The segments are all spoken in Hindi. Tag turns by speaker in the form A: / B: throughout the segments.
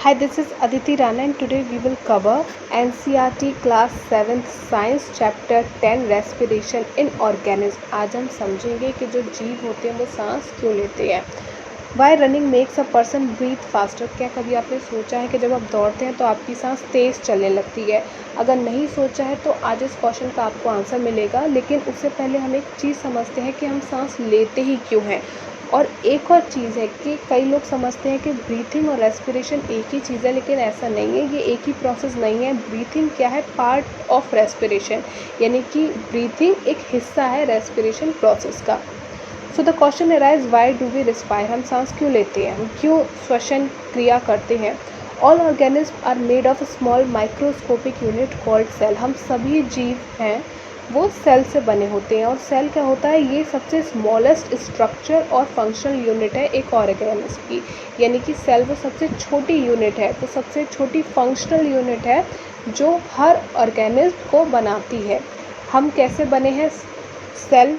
A: Hi, this is Aditi Rana and today we will cover NCERT Class 7th Science Chapter 10 Respiration in Organism। आज हम समझेंगे कि जो जीव होते हैं वो सांस क्यों लेते हैं। Why running makes a person breathe faster। क्या कभी आपने सोचा है कि जब आप दौड़ते हैं तो आपकी सांस तेज़ चलने लगती है? अगर नहीं सोचा है तो आज इस क्वेश्चन का आपको आंसर मिलेगा, लेकिन उससे पहले हम एक चीज़ समझते हैं कि हम सांस लेते ही क्यों हैं। और एक और चीज़ है कि कई लोग समझते हैं कि ब्रीथिंग और रेस्पिरेशन एक ही चीज़ है, लेकिन ऐसा नहीं है, ये एक ही प्रोसेस नहीं है। ब्रीथिंग क्या है? पार्ट ऑफ रेस्पिरेशन, यानी कि ब्रीथिंग एक हिस्सा है रेस्पिरेशन प्रोसेस का। So the question arise, why do we respire. हम सांस क्यों लेते हैं, हम क्यों श्वसन क्रिया करते हैं। All organism are made of small microscopic unit called cell. हम सभी जीव हैं वो सेल से बने होते हैं। और सेल क्या होता है? ये सबसे स्मॉलेस्ट स्ट्रक्चर और फंक्शनल यूनिट है एक ऑर्गेनिज्म की, यानी कि सेल वो सबसे छोटी यूनिट है, वो सबसे छोटी फंक्शनल यूनिट है जो हर ऑर्गेनिज्म को बनाती है। हम कैसे बने हैं? सेल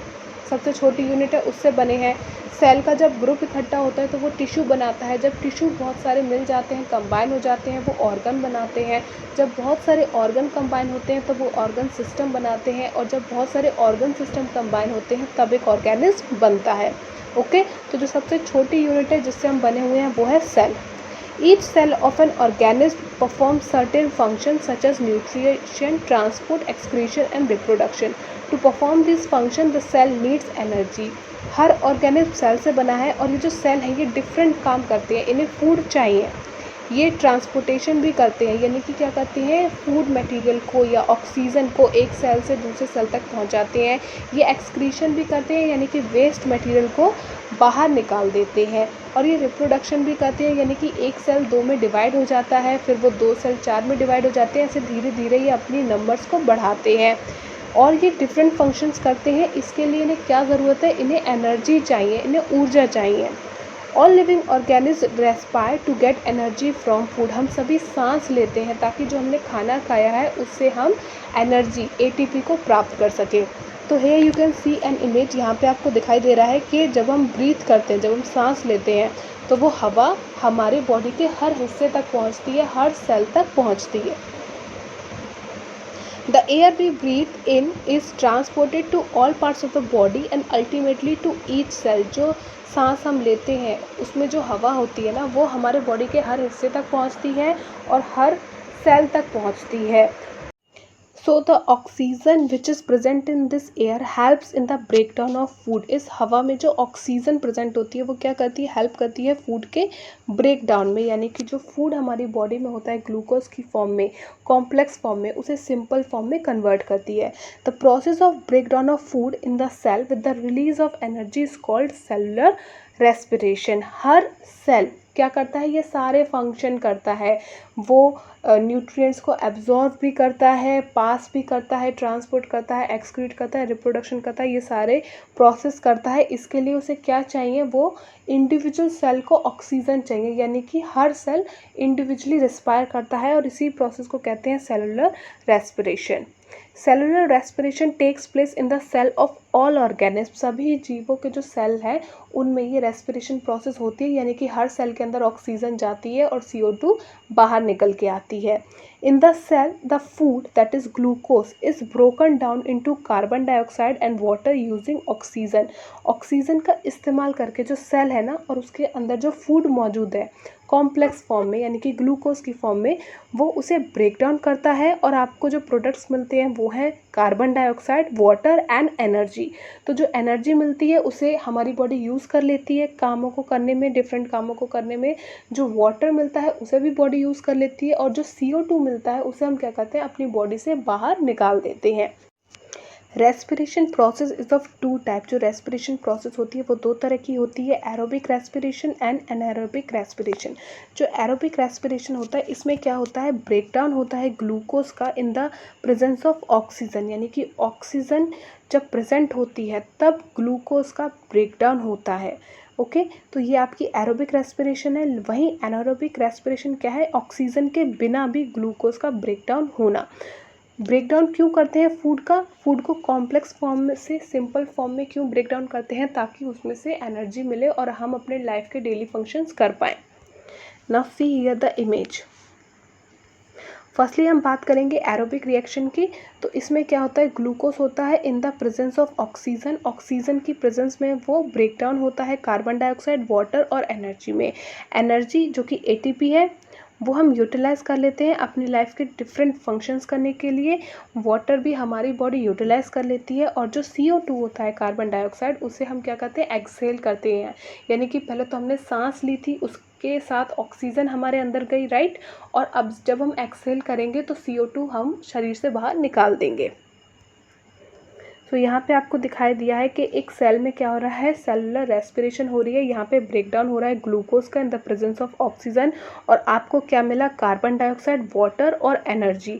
A: सबसे छोटी यूनिट है, उससे बने हैं। सेल का जब ग्रुप इकट्ठा होता है तो वो टिश्यू बनाता है। जब टिश्यू बहुत सारे मिल जाते हैं, कंबाइन हो जाते हैं, वो ऑर्गन बनाते हैं। जब बहुत सारे ऑर्गन कंबाइन होते हैं तो वो ऑर्गन सिस्टम बनाते हैं। और जब बहुत सारे ऑर्गन सिस्टम कंबाइन होते हैं तब एक ऑर्गेनिज्म बनता है। ओके, तो जो सबसे छोटी यूनिट है जिससे हम बने हुए हैं वो है cell. Each cell of an organism performs certain functions such as nutrition, transport, excretion and reproduction. To perform these functions, the cell needs energy. हर ऑर्गेनिज्म सेल से बना है और ये जो सेल है ये डिफरेंट काम करते हैं। इन्हें फूड चाहिए, ये ट्रांसपोर्टेशन भी करते हैं, यानी कि क्या करते हैं? फूड मटेरियल को या ऑक्सीजन को एक सेल से दूसरे सेल तक पहुंचाते हैं। ये एक्सक्रीशन भी करते हैं, यानी कि वेस्ट मटेरियल को बाहर निकाल देते हैं। और ये रिप्रोडक्शन भी करते हैं, यानी कि एक सेल 2 में डिवाइड हो जाता है, फिर वो 2 सेल 4 में डिवाइड हो जाते हैं। ऐसे धीरे धीरे ये अपनी नंबर्स को बढ़ाते हैं और ये डिफरेंट फंक्शंस करते हैं। इसके लिए इन्हें क्या ज़रूरत है? इन्हें एनर्जी चाहिए, इन्हें ऊर्जा चाहिए। All living organism respire to get energy from food. हम सभी सांस लेते हैं ताकि जो हमने खाना खाया है उससे हम एनर्जी एटीपी को प्राप्त कर सकें। तो here you can see an image. यहाँ पे आपको दिखाई दे रहा है कि जब हम ब्रीथ करते हैं, जब हम सांस लेते हैं तो वो हवा हमारे बॉडी के हर हिस्से तक पहुँचती है, हर सेल तक पहुँचती है। The air we breathe in is transported to all parts of the body and ultimately to each cell। जो सांस हम लेते हैं उसमें जो हवा होती है ना, वो हमारे बॉडी के हर हिस्से तक पहुंचती है और हर सेल तक पहुंचती है। So the oxygen which is present in this air helps in the breakdown of food। इस हवा में जो ऑक्सीजन प्रेजेंट होती है वो क्या करती है? हेल्प करती है फूड के ब्रेक डाउन में, यानी कि जो फूड हमारी बॉडी में होता है ग्लूकोज की फॉर्म में, कॉम्प्लेक्स फॉर्म में, उसे सिंपल फॉर्म में कन्वर्ट करती है। The process of break down of food in the cell with the release of energy is called cellular respiration. हर सेल क्या करता है? ये सारे फंक्शन करता है। वो न्यूट्रिएंट्स को एब्जॉर्ब भी करता है, पास भी करता है, ट्रांसपोर्ट करता है, एक्सक्रीट करता है, रिप्रोडक्शन करता है, ये सारे प्रोसेस करता है। इसके लिए उसे क्या चाहिए? वो इंडिविजुअल सेल को ऑक्सीजन चाहिए, यानी कि हर सेल इंडिविजुअली रिस्पायर करता है और इसी प्रोसेस को कहते हैं cellular respiration. Cellular respiration takes place in the cell of all organism. सभी जीवों के जो सेल है उनमें ये रेस्पिरेशन प्रोसेस होती है, यानी कि हर सेल के अंदर ऑक्सीजन जाती है और CO2 बाहर निकल के आती है। In the cell the food that is glucose is broken down into carbon dioxide and water using oxygen. Oxygen का इस्तेमाल करके जो सेल है ना, और उसके अंदर जो फूड मौजूद है कॉम्प्लेक्स फॉर्म में, यानी कि ग्लूकोज की फॉर्म में, वो उसे ब्रेक डाउन करता है और आपको जो प्रोडक्ट्स मिलते हैं वो हैं carbon dioxide, water and energy. तो जो एनर्जी मिलती है उसे हमारी बॉडी यूज़ कर लेती है कामों को करने में, डिफरेंट कामों को करने में। जो वाटर मिलता है उसे भी बॉडी यूज़ कर लेती है और जो CO2 मिलता है उसे हम क्या करते हैं? अपनी बॉडी से बाहर निकाल देते हैं। Respiration process is of 2 type. जो रेस्पिरेशन प्रोसेस होती है वो 2 तरह की होती है, aerobic respiration and anaerobic respiration. जो एरोबिक रेस्पिरेशन होता है इसमें क्या होता है? ब्रेकडाउन होता है ग्लूकोज का in the presence of oxygen, यानी कि ऑक्सीजन जब प्रेजेंट होती है तब ग्लूकोज का ब्रेकडाउन होता है। ओके, तो ये आपकी एरोबिक रेस्पिरेशन है। वहीं एनारोबिक रेस्पिरेशन क्या है? ऑक्सीजन के बिना भी ग्लूकोज का ब्रेकडाउन होना। ब्रेकडाउन क्यों करते हैं फूड का? फूड को कॉम्प्लेक्स फॉर्म में से सिंपल फॉर्म में क्यों ब्रेकडाउन करते हैं? ताकि उसमें से एनर्जी मिले और हम अपने लाइफ के डेली फंक्शंस कर पाएँ। Now see here the image. Firstly हम बात करेंगे एरोबिक रिएक्शन की। तो इसमें क्या होता है, ग्लूकोज होता है in the presence of oxygen. Oxygen की प्रेजेंस में वो ब्रेक डाउन होता है कार्बन डाइऑक्साइड, वाटर और एनर्जी में। एनर्जी जो कि एटीपी है वो हम यूटिलाइज कर लेते हैं अपनी लाइफ के डिफरेंट फंक्शंस करने के लिए। वाटर भी हमारी बॉडी यूटिलाइज कर लेती है, और जो CO2 होता है कार्बन डाइऑक्साइड, उसे हम क्या करते हैं, एक्सहेल करते हैं। यानी कि पहले तो हमने सांस ली थी, उसके साथ ऑक्सीजन हमारे अंदर गई, राइट, और अब जब हम एक्सहेल करेंगे तो CO2 हम शरीर से बाहर निकाल देंगे। तो यहाँ पे आपको दिखाई दिया है कि एक सेल में क्या हो रहा है, सेलुलर रेस्पिरेशन हो रही है। यहाँ पे ब्रेकडाउन हो रहा है ग्लूकोज का in the presence of oxygen, और आपको क्या मिला, कार्बन डाइऑक्साइड, वाटर और एनर्जी।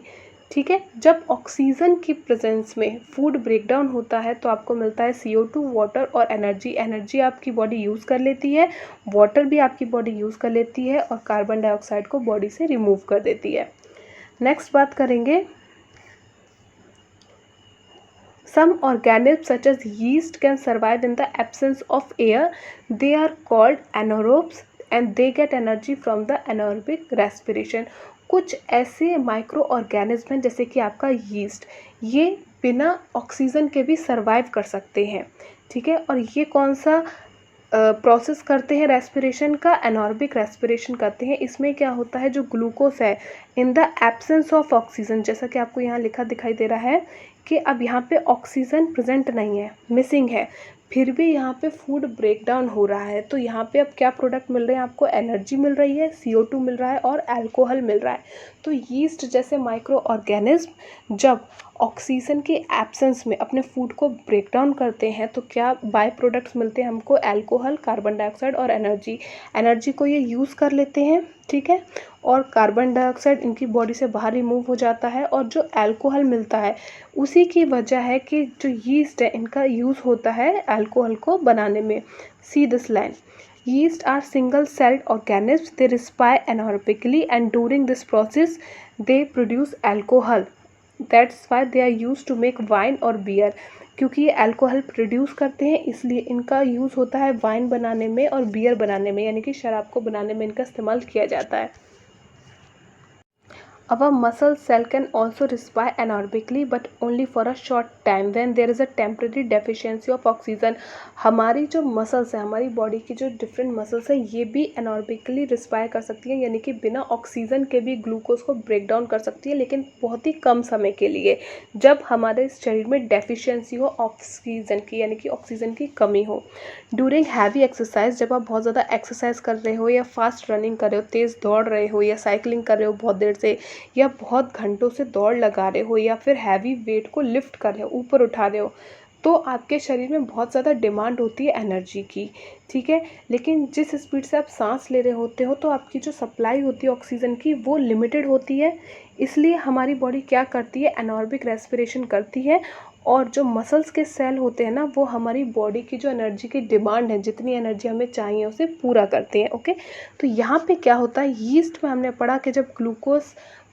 A: ठीक है, जब ऑक्सीजन की प्रेजेंस में फूड ब्रेकडाउन होता है तो आपको मिलता है CO2, वाटर और एनर्जी। एनर्जी आपकी बॉडी यूज़ कर लेती है, वाटर भी आपकी बॉडी यूज़ कर लेती है, और कार्बन डाइऑक्साइड को बॉडी से रिमूव कर देती है। नेक्स्ट बात करेंगे, some organisms such as yeast can survive in the absence of air. They are called anaerobes and they get energy from the anaerobic respiration. कुछ ऐसे माइक्रो ऑर्गेनिज्म हैं जैसे कि आपका यीस्ट, ये बिना ऑक्सीजन के भी सर्वाइव कर सकते हैं। ठीक है, और ये कौन सा प्रोसेस करते हैं रेस्पिरेशन का, एनारोबिक रेस्पिरेशन करते हैं। इसमें क्या होता है, जो ग्लूकोज है in the absence of oxygen, जैसा कि आपको यहाँ लिखा दिखाई दे रहा है कि अब यहाँ पे ऑक्सीजन प्रेजेंट नहीं है, मिसिंग है, फिर भी यहाँ पे फूड ब्रेक डाउन हो रहा है। तो यहाँ पे अब क्या प्रोडक्ट मिल रहे हैं आपको, एनर्जी मिल रही है, CO2 मिल रहा है और अल्कोहल मिल रहा है। तो यीस्ट जैसे माइक्रो ऑर्गेनिज्म जब ऑक्सीजन के एब्सेंस में अपने फूड को ब्रेक डाउन करते हैं तो क्या बाय प्रोडक्ट्स मिलते हैं हमको, अल्कोहल, कार्बन डाइऑक्साइड और एनर्जी। एनर्जी को ये यूज़ कर लेते हैं, ठीक है, और कार्बन डाइऑक्साइड इनकी बॉडी से बाहर रिमूव हो जाता है, और जो अल्कोहल मिलता है उसी की वजह है कि जो यीस्ट है इनका यूज़ होता है अल्कोहल को बनाने में। See this line, yeast are single celled organisms. They respire anaerobically and during this process they produce alcohol. That's why they are used to make wine or beer. क्योंकि ये अल्कोहल प्रोड्यूस करते हैं इसलिए इनका यूज़ होता है वाइन बनाने में और बियर बनाने में, यानी कि शराब को बनाने में इनका इस्तेमाल किया जाता है। Our muscle cell can also respire anaerobically but only for a short time when there is a temporary deficiency of oxygen. हमारी जो मसल्स हैं, हमारी बॉडी की जो डिफरेंट मसल्स हैं, ये भी एनारोबिकली रिस्पायर कर सकती हैं, यानी कि बिना ऑक्सीजन के भी ग्लूकोज को ब्रेक डाउन कर सकती है, लेकिन बहुत ही कम समय के लिए, जब हमारे शरीर में डेफिशिएंसी हो ऑक्सीजन की, यानी कि ऑक्सीजन की कमी हो। ड्यूरिंग हैवी एक्सरसाइज, जब आप बहुत ज़्यादा एक्सरसाइज कर रहे हो या फास्ट रनिंग कर रहे हो, तेज़ दौड़ रहे हो या साइकिलिंग कर रहे हो बहुत देर से, या बहुत घंटों से दौड़ लगा रहे हो, या फिर हैवी वेट को लिफ्ट कर रहे हो, ऊपर उठा रहे हो, तो आपके शरीर में बहुत ज़्यादा डिमांड होती है एनर्जी की। ठीक है, लेकिन जिस स्पीड से आप सांस ले रहे होते हो तो आपकी जो सप्लाई होती है ऑक्सीजन की वो लिमिटेड होती है, इसलिए हमारी बॉडी क्या करती है, एनारोबिक रेस्पिरेशन करती है, और जो मसल्स के सेल होते हैं ना वो हमारी बॉडी की जो एनर्जी की डिमांड है, जितनी एनर्जी हमें चाहिए उसे पूरा करते हैं। ओके, तो यहाँ पे क्या होता है, यीस्ट में हमने पढ़ा कि जब ग्लूकोज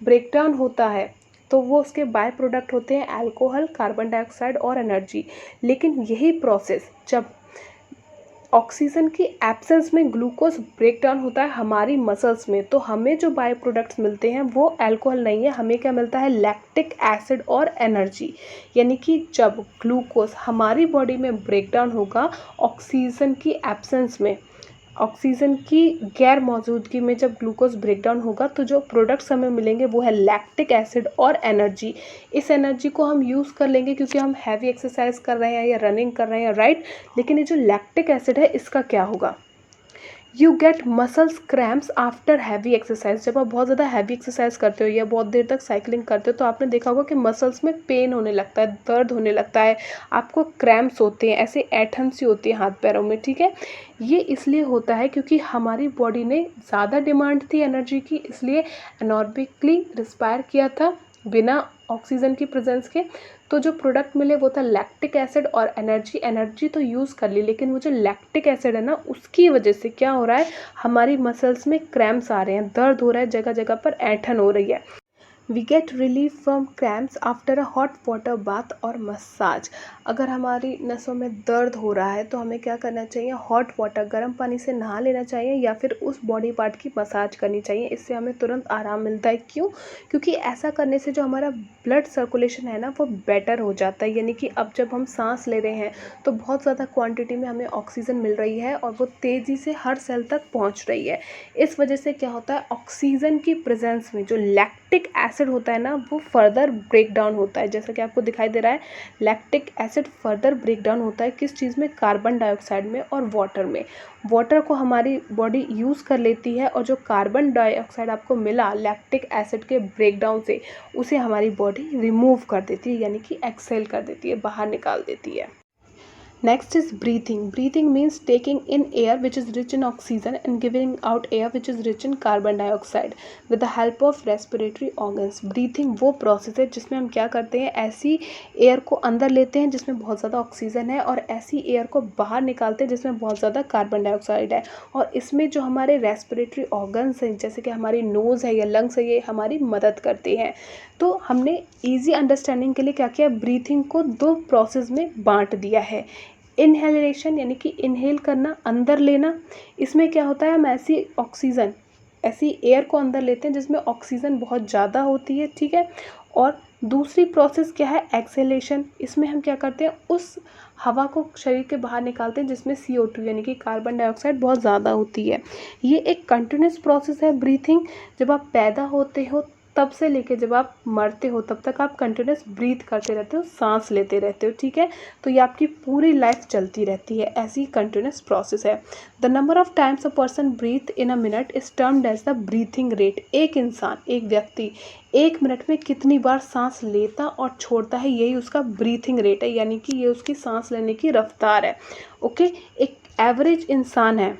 A: ब्रेकडाउन होता है तो वो उसके बाय प्रोडक्ट होते हैं अल्कोहल, कार्बन डाइऑक्साइड और एनर्जी। लेकिन यही प्रोसेस जब ऑक्सीजन की एब्सेंस में ग्लूकोज ब्रेकडाउन होता है हमारी मसल्स में, तो हमें जो बाय प्रोडक्ट्स मिलते हैं वो अल्कोहल नहीं है, हमें क्या मिलता है, लैक्टिक एसिड और एनर्जी। यानी कि जब ग्लूकोज हमारी बॉडी में ब्रेकडाउन होगा ऑक्सीजन की एब्सेंस में, ऑक्सीजन की गैर मौजूदगी में जब ग्लूकोज ब्रेकडाउन होगा तो जो प्रोडक्ट्स हमें मिलेंगे वो है लैक्टिक एसिड और एनर्जी। इस एनर्जी को हम यूज़ कर लेंगे क्योंकि हम हैवी एक्सरसाइज कर रहे हैं या रनिंग कर रहे हैं, राइट। लेकिन ये जो लैक्टिक एसिड है इसका क्या होगा, you get muscles cramps after heavy exercise. जब आप बहुत ज़्यादा हैवी एक्सरसाइज करते हो या बहुत देर तक साइकिलिंग करते हो तो आपने देखा होगा कि मसल्स में पेन होने लगता है, दर्द होने लगता है, आपको क्रैम्प्स होते हैं, ऐसे ऐठन सी होती है हाथ पैरों में। ठीक है, ये इसलिए होता है क्योंकि हमारी बॉडी ने ज़्यादा डिमांड थी एनर्जी की, इसलिए एनारोबिकली रिस्पायर किया था बिना ऑक्सीजन की प्रेजेंस के। तो जो प्रोडक्ट मिले वो था लैक्टिक एसिड और एनर्जी। एनर्जी तो यूज़ कर ली, लेकिन वो जो लैक्टिक एसिड है ना उसकी वजह से क्या हो रहा है, हमारी मसल्स में क्रैम्प्स आ रहे हैं, दर्द हो रहा है, जगह जगह पर ऐंठन हो रही है। We get relief from cramps after a hot water bath और मसाज। अगर हमारी नसों में दर्द हो रहा है तो हमें क्या करना चाहिए, हॉट वाटर गर्म पानी से नहा लेना चाहिए या फिर उस बॉडी पार्ट की मसाज करनी चाहिए। इससे हमें तुरंत आराम मिलता है। क्यों? क्योंकि ऐसा करने से जो हमारा ब्लड सर्कुलेशन है ना वो बेटर हो जाता है। यानी कि अब जब हम सांस ले रहे हैं तो बहुत ज़्यादा क्वांटिटी में हमें ऑक्सीजन मिल रही है और वो तेज़ी से हर सेल तक पहुंच रही है। इस वजह से क्या होता है, ऑक्सीजन की प्रेजेंस में जो लैक्टिक एसिड होता है ना वो फर्दर ब्रेक डाउन होता है। जैसा कि आपको दिखाई दे रहा है, lactic acid further break down होता है किस चीज़ में, कार्बन डाइऑक्साइड में और वाटर में। वाटर को हमारी बॉडी यूज़ कर लेती है और जो कार्बन डाइऑक्साइड आपको मिला लैक्टिक एसिड के ब्रेक डाउन से, उसे हमारी बॉडी रिमूव कर देती है, यानी कि एक्सहेल कर देती है, बाहर निकाल देती है। Next is breathing. Breathing means taking in air which is rich in oxygen and giving out air which is rich in carbon dioxide with the help of respiratory organs. Breathing वो प्रोसेस है जिसमें हम क्या करते हैं, ऐसी एयर को अंदर लेते हैं जिसमें बहुत ज़्यादा ऑक्सीजन है और ऐसी एयर को बाहर निकालते हैं जिसमें बहुत ज़्यादा कार्बन डाइऑक्साइड है। और इसमें जो हमारे रेस्पिरेटरी ऑर्गन्स हैं जैसे कि हमारी नोज़ है या लंग्स है, ये हमारी मदद करते हैं। तो हमने ईजी अंडरस्टैंडिंग के लिए क्या किया, ब्रीथिंग को दो प्रोसेस में बांट दिया है। इनहेलेशन यानी कि इनहेल करना, अंदर लेना। इसमें क्या होता है, हम ऐसी एयर को अंदर लेते हैं जिसमें ऑक्सीजन बहुत ज़्यादा होती है, ठीक है। और दूसरी प्रोसेस क्या है, एक्सहेलेशन। इसमें हम क्या करते हैं, उस हवा को शरीर के बाहर निकालते हैं जिसमें CO2 यानी कि कार्बन डाइऑक्साइड बहुत ज़्यादा होती है। ये एक कंटिन्यूस प्रोसेस है ब्रीथिंग। जब आप पैदा होते हो तब से लेके जब आप मरते हो तब तक आप कंटिन्यूस ब्रीथ करते रहते हो, सांस लेते रहते हो, ठीक है। तो ये आपकी पूरी लाइफ चलती रहती है, ऐसी कंटिन्यूस प्रोसेस है। The number of times a person breathe in a minute is termed as the breathing rate. एक इंसान, एक व्यक्ति 1 मिनट में कितनी बार सांस लेता और छोड़ता है, यही उसका ब्रीथिंग रेट है, यानी कि ये उसकी सांस लेने की रफ्तार है। ओके, एक एवरेज इंसान है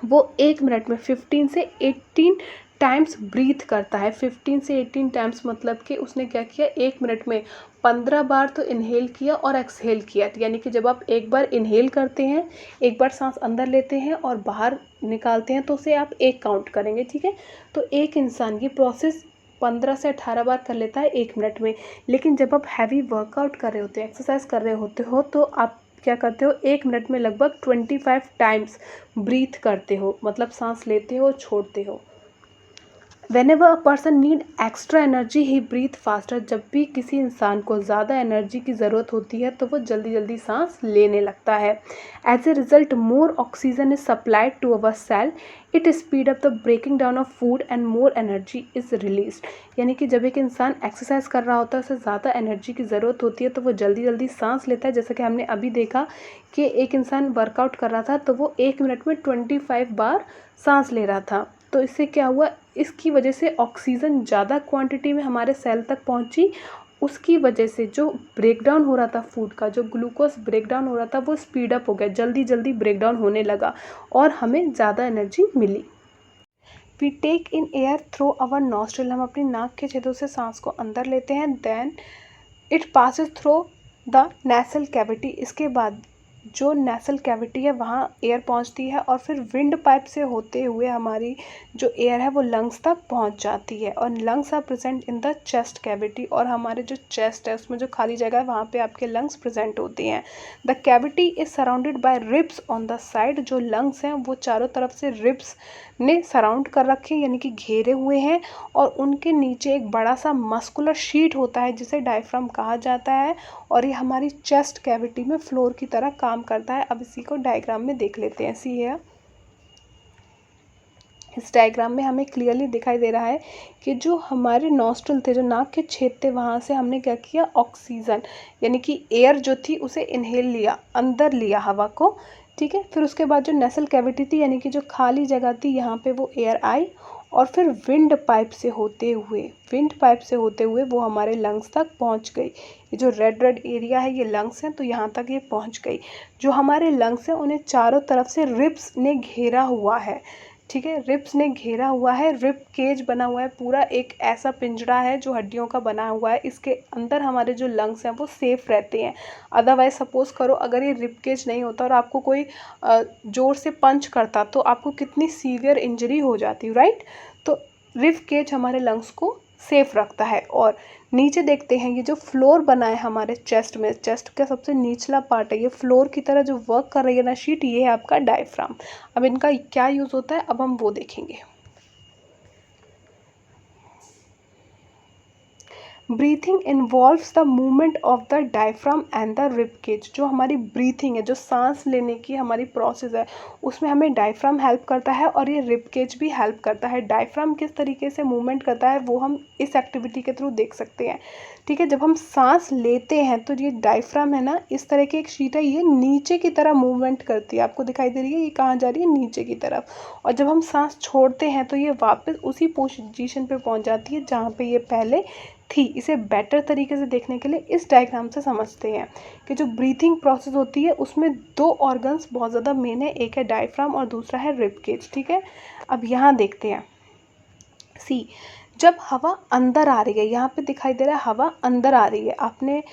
A: वो 1 मिनट में 15 से 18 टाइम्स ब्रीथ करता है। 15 से 18 टाइम्स मतलब कि उसने क्या किया, 1 मिनट में 15 बार तो इनहेल किया और एक्सहेल किया। यानी कि जब आप एक बार इनहेल करते हैं, एक बार सांस अंदर लेते हैं और बाहर निकालते हैं तो उसे आप 1 काउंट करेंगे, ठीक है। तो एक इंसान की प्रोसेस 15 से 18 बार कर लेता है 1 मिनट में। लेकिन जब आप हैवी वर्कआउट कर रहे होते हो, एक्सरसाइज कर रहे होते हो, तो आप क्या करते हो, 1 मिनट में लगभग 25 टाइम्स ब्रीथ करते हो, मतलब सांस लेते हो छोड़ते हो। Whenever a person need extra energy he breathe faster। जब भी किसी इंसान को ज़्यादा एनर्जी की ज़रूरत होती है तो वो जल्दी जल्दी सांस लेने लगता है। As a result more oxygen is supplied to our cell, it speed up the breaking down of food and more energy is released। यानी कि जब एक इंसान एक्सरसाइज कर रहा होता है, उसे ज़्यादा एनर्जी की ज़रूरत होती है तो वो जल्दी जल्दी सांस लेता है। जैसा कि हमने अभी देखा कि एक इंसान वर्कआउट कर रहा था तो वो 1 मिनट में 25 बार सांस ले रहा था। तो इससे क्या हुआ, इसकी वजह से ऑक्सीजन ज़्यादा क्वांटिटी में हमारे सेल तक पहुंची। उसकी वजह से जो ब्रेकडाउन हो रहा था फूड का, जो ग्लूकोज ब्रेकडाउन हो रहा था वो स्पीड अप हो गया, जल्दी जल्दी ब्रेकडाउन होने लगा और हमें ज़्यादा एनर्जी मिली। We take in air through our nostril. हम अपनी नाक के छेदों से सांस को अंदर लेते हैं। Then it passes through the nasal cavity. इसके बाद जो नेसल कैविटी है वहाँ एयर पहुँचती है और फिर विंड पाइप से होते हुए हमारी जो एयर है वो लंग्स तक पहुँच जाती है। और lungs are present in the chest cavity. और हमारे जो चेस्ट है उसमें जो खाली जगह है वहाँ पे आपके लंग्स प्रेजेंट होते हैं। The cavity is surrounded by ribs on the side. जो लंग्स हैं वो चारों तरफ से रिब्स ने सराउंड कर रखे हैं, यानी कि घेरे हुए हैं। और उनके नीचे एक बड़ा सा मस्कुलर शीट होता है जिसे डायफ्राम कहा जाता है और ये हमारी चेस्ट कैविटी में फ्लोर की तरह काम करता है। अब इसी को डायग्राम में देख लेते हैं। सी है, इस डायग्राम में हमें क्लियरली दिखाई दे रहा है कि जो हमारे नॉस्ट्रल थे, जो नाक के छेद थे, वहाँ से हमने क्या किया, ऑक्सीजन यानी कि एयर जो थी उसे इनहेल लिया, अंदर लिया हवा को, ठीक है। फिर उसके बाद जो नेसल कैविटी थी यानी कि जो खाली जगह थी यहाँ पे वो एयर आई और फिर विंड पाइप से होते हुए वो हमारे लंग्स तक पहुँच गई। ये जो रेड रेड एरिया है ये लंग्स हैं, तो यहाँ तक ये पहुँच गई। जो हमारे लंग्स हैं उन्हें चारों तरफ से रिब्स ने घेरा हुआ है, ठीक है। रिब्स ने घेरा हुआ है, रिब केज बना हुआ है, पूरा एक ऐसा पिंजरा है जो हड्डियों का बना हुआ है। इसके अंदर हमारे जो लंग्स हैं वो सेफ रहते हैं। अदरवाइज सपोज करो अगर ये रिब केज नहीं होता और आपको कोई ज़ोर से पंच करता तो आपको कितनी सीवियर इंजरी हो जाती, राइट। तो रिब केज हमारे लंग्स को सेफ रखता है। और नीचे देखते हैं ये जो फ्लोर बना है हमारे चेस्ट में, चेस्ट का सबसे निचला पार्ट है, ये फ्लोर की तरह जो वर्क कर रही है ना शीट, ये है आपका डायफ्राम। अब इनका क्या यूज़ होता है अब हम वो देखेंगे। Breathing involves the movement of the diaphragm and the rib cage. जो हमारी ब्रीथिंग है, जो सांस लेने की हमारी प्रोसेस है, उसमें हमें डायफ्राम हेल्प करता है और ये रिब केज भी हेल्प करता है। डायफ्राम किस तरीके से मूवमेंट करता है वो हम इस एक्टिविटी के थ्रू देख सकते हैं। ठीक है, जब हम सांस लेते हैं तो ये डायफ्राम है ना, इस तरह की एक शीट है, ये नीचे की तरह मूवमेंट करती है, आपको दिखाई दे रही है, ये कहाँ जा रही है, नीचे की तरफ। और जब हम सांस छोड़ते हैं तो ये वापस उसी पोजीशन पे पहुंच जाती है जहाँ पे ये पहले थी। इसे बेटर तरीके से देखने के लिए इस डायग्राम से समझते हैं कि जो ब्रीथिंग प्रोसेस होती है उसमें दो ऑर्गन्स बहुत ज़्यादा मेन है, एक है डायफ्राम और दूसरा है रिब केज। ठीक है, अब यहाँ देखते हैं। सी, जब हवा अंदर आ रही है, यहाँ पे दिखाई दे रहा है हवा अंदर आ रही है, आपने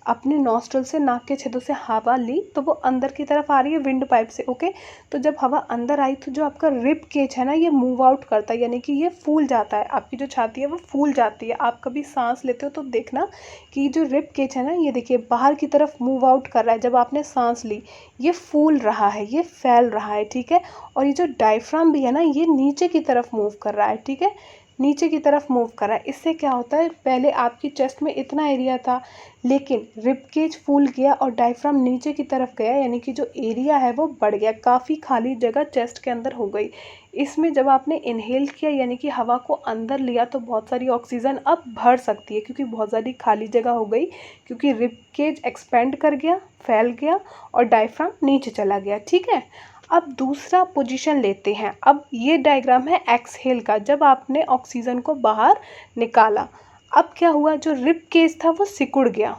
A: अपने नॉस्ट्रल से, नाक के छेदों से हवा ली तो वो अंदर की तरफ आ रही है विंड पाइप से। ओके, तो जब हवा अंदर आई तो जो आपका रिब केज है ना ये मूव आउट करता है, यानी कि ये फूल जाता है, आपकी जो छाती है वो फूल जाती है। आप कभी सांस लेते हो तो देखना कि जो रिब केज है ना, ये देखिए बाहर की तरफ मूव आउट कर रहा है। जब आपने सांस ली ये फूल रहा है, ये फैल रहा है। ठीक है, और ये जो डायफ्राम भी है ना, ये नीचे की तरफ मूव कर रहा है। ठीक है, नीचे की तरफ मूव कर रहा है। इससे क्या होता है, पहले आपकी चेस्ट में इतना एरिया था, लेकिन रिब केज फूल गया और डायफ्राम नीचे की तरफ गया, यानी कि जो एरिया है वो बढ़ गया, काफ़ी खाली जगह चेस्ट के अंदर हो गई। इसमें जब आपने इनहेल किया यानी कि हवा को अंदर लिया तो बहुत सारी ऑक्सीजन अब भर सकती है, क्योंकि बहुत सारी खाली जगह हो गई, क्योंकि रिब केज एक्सपेंड कर गया, फैल गया और डायफ्राम नीचे चला गया। ठीक है, अब दूसरा पोजीशन लेते हैं। अब ये डायग्राम है एक्सहेल का, जब आपने ऑक्सीजन को बाहर निकाला। अब क्या हुआ, जो रिब केज था वो सिकुड़ गया।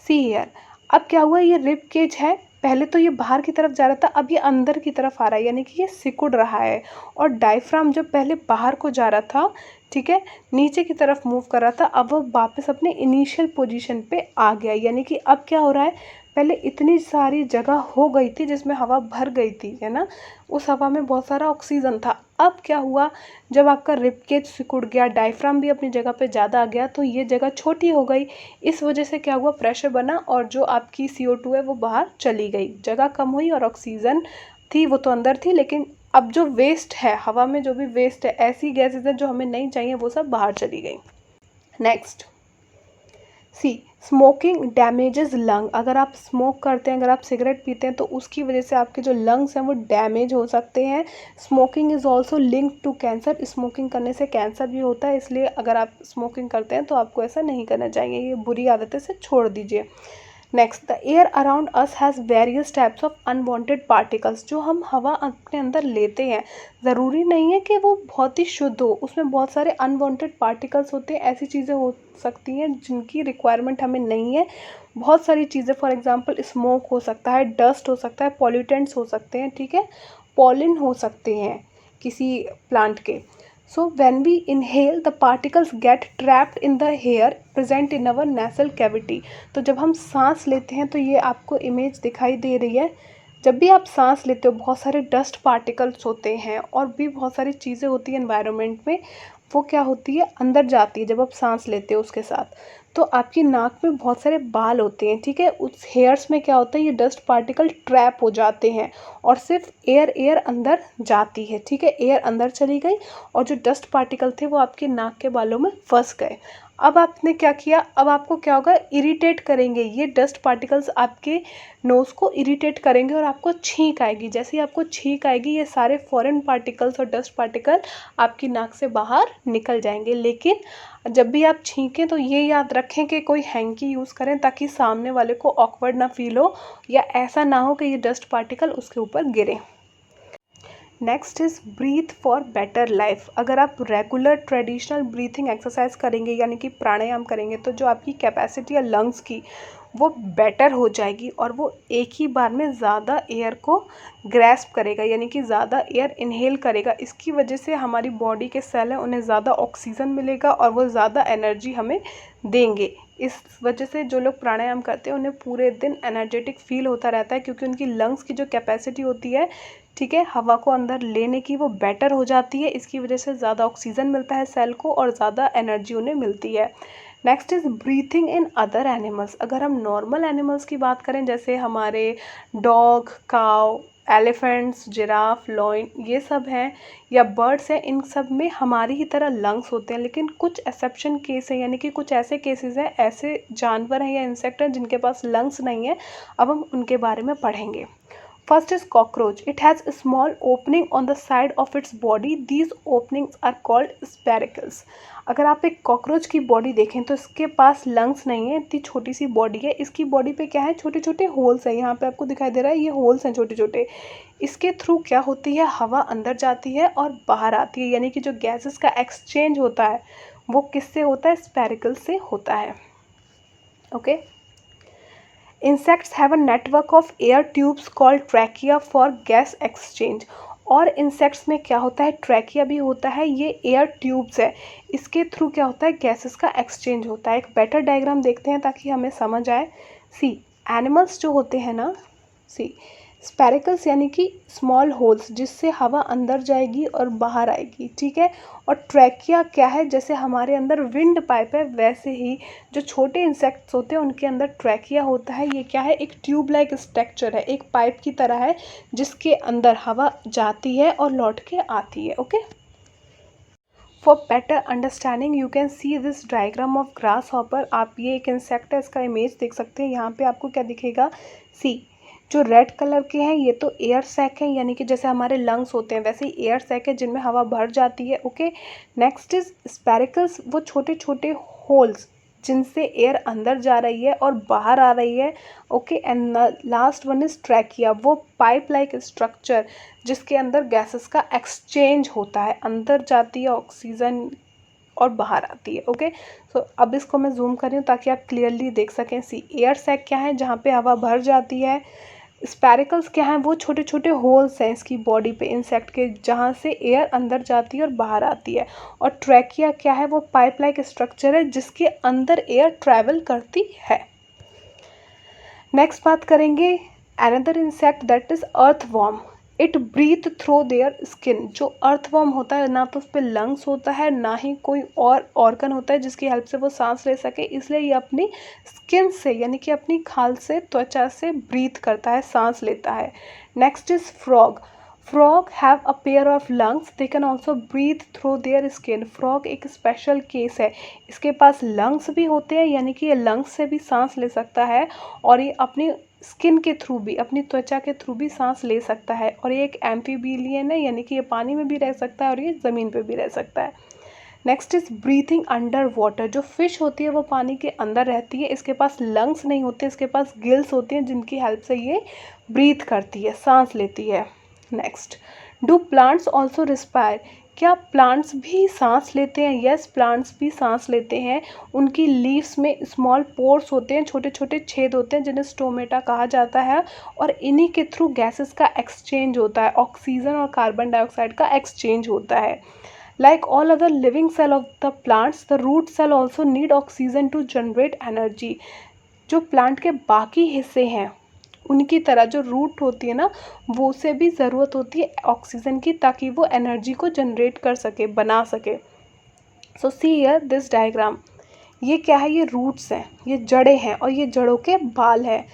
A: सी हियर, अब क्या हुआ, ये रिब केज है, पहले तो ये बाहर की तरफ जा रहा था, अब ये अंदर की तरफ आ रहा है, यानी कि ये सिकुड़ रहा है। और डायफ्राम जो पहले बाहर को जा रहा था, ठीक है, नीचे की तरफ मूव कर रहा था, अब वो वापस अपने इनिशियल पोजीशन पे आ गया। यानी कि अब क्या हो रहा है, पहले इतनी सारी जगह हो गई थी जिसमें हवा भर गई थी, है ना, उस हवा में बहुत सारा ऑक्सीजन था। अब क्या हुआ, जब आपका रिब केज सिकुड़ गया, डायफ्राम भी अपनी जगह पे ज़्यादा आ गया, तो ये जगह छोटी हो गई। इस वजह से क्या हुआ, प्रेशर बना और जो आपकी CO2 है वो बाहर चली गई, जगह कम हुई और ऑक्सीजन थी वो तो अंदर थी, लेकिन अब जो वेस्ट है हवा में, जो भी वेस्ट है, ऐसी गैसेज है जो हमें नहीं चाहिए, वो सब बाहर चली गई। नेक्स्ट, सी, स्मोकिंग डैमेजेस लंग। अगर आप स्मोक करते हैं, अगर आप सिगरेट पीते हैं तो उसकी वजह से आपके जो लंग्स हैं वो डैमेज हो सकते हैं। Smoking is also linked to cancer. Smoking करने से कैंसर भी होता है, इसलिए अगर आप स्मोकिंग करते हैं तो आपको ऐसा नहीं करना चाहिए, ये बुरी आदतें से छोड़ दीजिए। Next, the air around us has various types of unwanted particles. जो हम हवा अपने अंदर लेते हैं, ज़रूरी नहीं है कि वो बहुत ही शुद्ध हो, उसमें बहुत सारे अनवांटेड पार्टिकल्स होते हैं, ऐसी चीज़ें हो सकती हैं जिनकी रिक्वायरमेंट हमें नहीं है। बहुत सारी चीज़ें, फॉर एग्जांपल स्मोक हो सकता है, डस्ट हो सकता है, पॉल्यूटेंट्स हो सकते हैं, ठीक है, पॉलन हो सकते हैं किसी प्लांट के। So when we inhale, the particles get trapped in the air present in our nasal cavity. तो जब हम सांस लेते हैं तो ये आपको इमेज दिखाई दे रही है, जब भी आप सांस लेते हो बहुत सारे डस्ट पार्टिकल्स होते हैं और भी बहुत सारी चीज़ें होती हैं एनवायरनमेंट में, वो क्या होती है, अंदर जाती है जब आप सांस लेते हो उसके साथ। तो आपकी नाक में बहुत सारे बाल होते हैं, ठीक है, उस हेयर्स में क्या होता है, ये डस्ट पार्टिकल ट्रैप हो जाते हैं और सिर्फ एयर अंदर जाती है। ठीक है, एयर अंदर चली गई और जो डस्ट पार्टिकल थे वो आपके नाक के बालों में फंस गए। अब आपने क्या किया, अब आपको क्या होगा, इरिटेट करेंगे, ये डस्ट पार्टिकल्स आपके नोज़ को इरिटेट करेंगे और आपको छींक आएगी। जैसे ही आपको छींक आएगी ये सारे फॉरेन पार्टिकल्स और डस्ट पार्टिकल आपकी नाक से बाहर निकल जाएंगे। लेकिन जब भी आप छींकें तो ये याद रखें कि कोई हैंकी यूज़ करें ताकि सामने वाले को ऑकवर्ड ना फील हो या ऐसा ना हो कि ये डस्ट पार्टिकल उसके ऊपर गिरे। Next is breath for better life. अगर आप रेगुलर ट्रेडिशनल ब्रीथिंग एक्सरसाइज करेंगे यानी कि प्राणायाम करेंगे तो जो आपकी कैपेसिटी है लंग्स की वो बेटर हो जाएगी और वो एक ही बार में ज़्यादा एयर को ग्रैस्प करेगा, यानी कि ज़्यादा एयर इनहेल करेगा। इसकी वजह से हमारी बॉडी के सेल हैं उन्हें ज़्यादा ऑक्सीजन मिलेगा और वो ज़्यादा एनर्जी हमें देंगे। इस वजह से जो लोग प्राणायाम करते हैं उन्हें पूरे दिन एनर्जेटिक फील होता रहता है, क्योंकि उनकी लंग्स की जो कैपेसिटी होती है, ठीक है, हवा को अंदर लेने की वो बेटर हो जाती है, इसकी वजह से ज़्यादा ऑक्सीजन मिलता है सेल को और ज़्यादा एनर्जी उन्हें मिलती है। Next is breathing in other animals. अगर हम नॉर्मल एनिमल्स की बात करें जैसे हमारे डॉग, काव, एलिफेंट्स, जिराफ, लॉइन, ये सब हैं, या बर्ड्स हैं, इन सब में हमारी ही तरह लंग्स होते हैं, लेकिन कुछ एक्सेप्शन केस हैं, यानी कि कुछ ऐसे केसेस हैं, ऐसे जानवर हैं या इंसेक्ट हैं जिनके पास लंग्स नहीं है। अब हम उनके बारे में पढ़ेंगे। First is cockroach. It has a small opening on the side of its body. These openings are called spiracles. अगर आप एक कॉकरोच की बॉडी देखें तो इसके पास लंग्स नहीं है, इतनी छोटी सी बॉडी है। इसकी बॉडी पे क्या है, छोटे छोटे होल्स हैं। यहाँ पे आपको दिखाई दे रहा है, ये होल्स हैं छोटे छोटे। इसके थ्रू क्या होती है, हवा अंदर जाती है और बाहर आती है, यानी कि जो गैसेस का एक्सचेंज होता है वो किससे होता है, स्पेरिकल से होता है। Okay. Insects have a network of air tubes called trachea for gas exchange. और इंसेक्ट्स में क्या होता है, ट्रैकिया भी होता है, ये एयर ट्यूब्स है, इसके थ्रू क्या होता है, गैसेस का एक्सचेंज होता है। एक बेटर डायग्राम देखते हैं ताकि हमें समझ आए। सी, एनिमल्स जो होते हैं ना, सी स्पेरिकल्स यानी कि स्मॉल होल्स जिससे हवा अंदर जाएगी और बाहर आएगी, ठीक है। और ट्रैकिया क्या है, जैसे हमारे अंदर विंड पाइप है वैसे ही जो छोटे इंसेक्ट्स होते हैं उनके अंदर ट्रैकिया होता है। ये क्या है, एक ट्यूब लाइक स्ट्रक्चर है, एक पाइप की तरह है जिसके अंदर हवा जाती है और लौट के आती है। Okay. For better understanding you can see this diagram of grass hopper. आप ये एक इंसेक्ट है, इसका इमेज देख सकते हैं। यहाँ पे आपको क्या दिखेगा, सी जो रेड कलर के हैं ये तो एयर सैक हैं, यानी कि जैसे हमारे लंग्स होते हैं वैसे ही एयर सैक है जिनमें हवा भर जाती है। ओके। नेक्स्ट इज स्पेरिकल्स, वो छोटे छोटे होल्स जिनसे एयर अंदर जा रही है और बाहर आ रही है। Okay. And last one is trachea, वो पाइप लाइक स्ट्रक्चर जिसके अंदर गैसेस का एक्सचेंज होता है, अंदर जाती है ऑक्सीजन और बाहर आती है। ओके। सो अब इसको मैं जूम कर रही हूँ ताकि आप क्लियरली देख सकें। सी, एयर सैक क्या है, जहाँ पे हवा भर जाती है। स्पेरिकल्स क्या हैं, वो छोटे छोटे होल्स हैं इसकी बॉडी पे इंसेक्ट के, जहाँ से एयर अंदर जाती है और बाहर आती है। और ट्रैकिया क्या है, वो पाइप लाइक स्ट्रक्चर है जिसके अंदर एयर ट्रैवल करती है। नेक्स्ट बात करेंगे another insect that is earthworm. It breath through their skin. जो अर्थवॉर्म होता है ना तो उस पर लंग्स होता है ना ही कोई और ऑर्गन होता है जिसकी हेल्प से वो सांस ले सके, इसलिए ये अपनी स्किन से यानी कि अपनी खाल से, त्वचा से ब्रीथ करता है, सांस लेता है। Next is frog. Frog have a pair of lungs, they can also breath through their skin. Frog एक स्पेशल केस है, इसके पास लंग्स भी होते हैं, यानी कि ये लंग्स से भी सांस ले सकता है और ये अपनी स्किन के थ्रू भी, अपनी त्वचा के थ्रू भी सांस ले सकता है। और ये एक एम्फीबिलियन है, यानी कि ये पानी में भी रह सकता है और ये ज़मीन पे भी रह सकता है। Next is breathing under water. जो फिश होती है वो पानी के अंदर रहती है, इसके पास लंग्स नहीं होते, इसके पास गिल्स होते हैं जिनकी हेल्प से ये ब्रीथ करती है, सांस लेती है। Next, do plants also respire. क्या प्लांट्स भी सांस लेते हैं? यस, प्लांट्स भी सांस लेते हैं। उनकी लीव्स में स्मॉल पोर्स होते हैं, छोटे छोटे छेद होते हैं जिन्हें स्टोमेटा कहा जाता है, और इन्हीं के थ्रू गैसेस का एक्सचेंज होता है, ऑक्सीजन और कार्बन डाइऑक्साइड का एक्सचेंज होता है। Like all other living cell of the plants, the root cell also need oxygen to generate energy. जो प्लांट के बाकी हिस्से हैं उनकी तरह जो रूट होती है ना, वो से भी ज़रूरत होती है ऑक्सीजन की ताकि वो एनर्जी को जनरेट कर सके, बना सके। सो सी हियर दिस डायग्राम। ये क्या है, ये रूट्स हैं, ये जड़ें हैं और ये जड़ों के बाल हैं।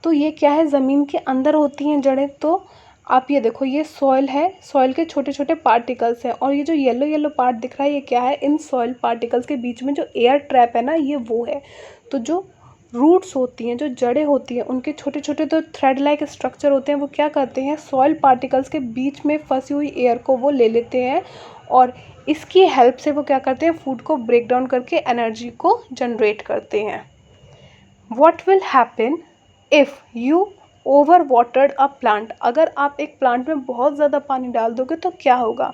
A: तो ये क्या है, ज़मीन के अंदर होती हैं जड़ें। तो आप ये देखो, ये सॉइल है, सॉइल के छोटे छोटे पार्टिकल्स हैं और ये जो येलो येलो पार्ट दिख रहा है ये क्या है, इन सॉइल पार्टिकल्स के बीच में जो एयर ट्रैप है ना, ये वो है। तो जो रूट्स होती हैं, जो जड़ें होती हैं, उनके छोटे छोटे तो थ्रेड लाइक स्ट्रक्चर होते हैं, वो क्या करते हैं, सॉइल पार्टिकल्स के बीच में फंसी हुई एयर को वो ले लेते हैं और इसकी हेल्प से वो क्या करते हैं, फूड को ब्रेक डाउन करके एनर्जी को जनरेट करते हैं। What will happen if you over watered a plant. अगर आप एक प्लांट में बहुत ज़्यादा पानी डाल दोगे तो क्या होगा।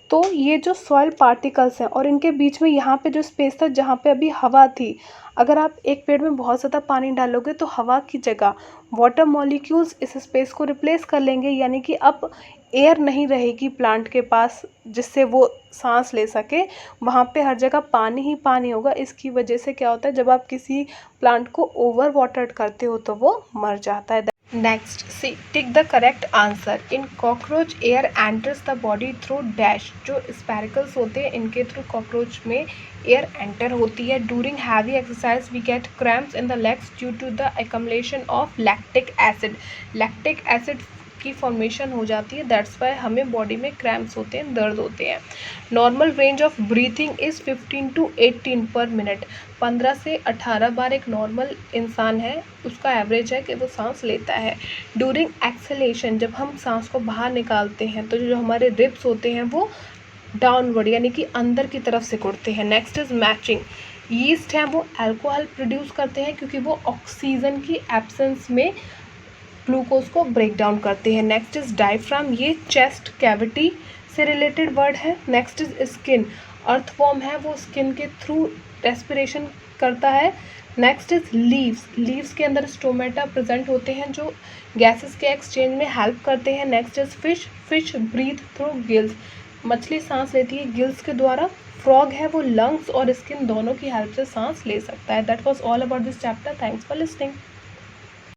A: तो ये जो सॉइल पार्टिकल्स हैं और इनके बीच में यहाँ पे जो स्पेस था जहाँ पे अभी हवा थी, अगर आप एक पेड़ में बहुत ज़्यादा पानी डालोगे तो हवा की जगह वाटर मॉलिक्यूल्स इस स्पेस को रिप्लेस कर लेंगे, यानी कि अब एयर नहीं रहेगी प्लांट के पास जिससे वो सांस ले सके, वहाँ पे हर जगह पानी ही पानी होगा। इसकी वजह से क्या होता है, जब आप किसी प्लांट को ओवर वाटर्ड करते हो तो वो मर जाता है। Next C tick the correct answer. In cockroach air enters the body through dash. जो स्पैरिकल्स होते हैं इनके थ्रू कॉकरोच में एयर एंटर होती है। During heavy exercise we get cramps in the legs due to the accumulation of lactic acid. Lactic acid की फॉर्मेशन हो जाती है, दैट्स वाई हमें बॉडी में क्रैम्प्स होते हैं, दर्द होते हैं। Normal range of breathing is 15 to 18 पर मिनट। 15 से 18 बार एक नॉर्मल इंसान है उसका एवरेज है कि वो सांस लेता है। ड्यूरिंग एक्सलेशन, जब हम सांस को बाहर निकालते हैं तो जो हमारे रिब्स होते हैं वो डाउनवर्ड यानी कि अंदर की तरफ सिकुड़ते हैं। Next is matching. यीस्ट हैं वो अल्कोहल प्रोड्यूस करते हैं क्योंकि वो ऑक्सीजन की एब्सेंस में ग्लूकोज को ब्रेक डाउन करते हैं। नेक्स्ट इज डायफ्राम, ये चेस्ट कैविटी से रिलेटेड वर्ड है। नेक्स्ट इज स्किन, अर्थवॉर्म है वो स्किन के थ्रू रेस्पिरेशन करता है। नेक्स्ट इज लीव्स, लीव्स के अंदर स्टोमेटा प्रेजेंट होते हैं जो गैसेस के एक्सचेंज में हेल्प करते हैं। Next is fish, fish breath through gills, मछली सांस लेती है गिल्स के द्वारा। फ्रॉग है वो लंग्स और स्किन दोनों की हेल्प से सांस ले सकता है। That was all about this chapter. Thanks for listening.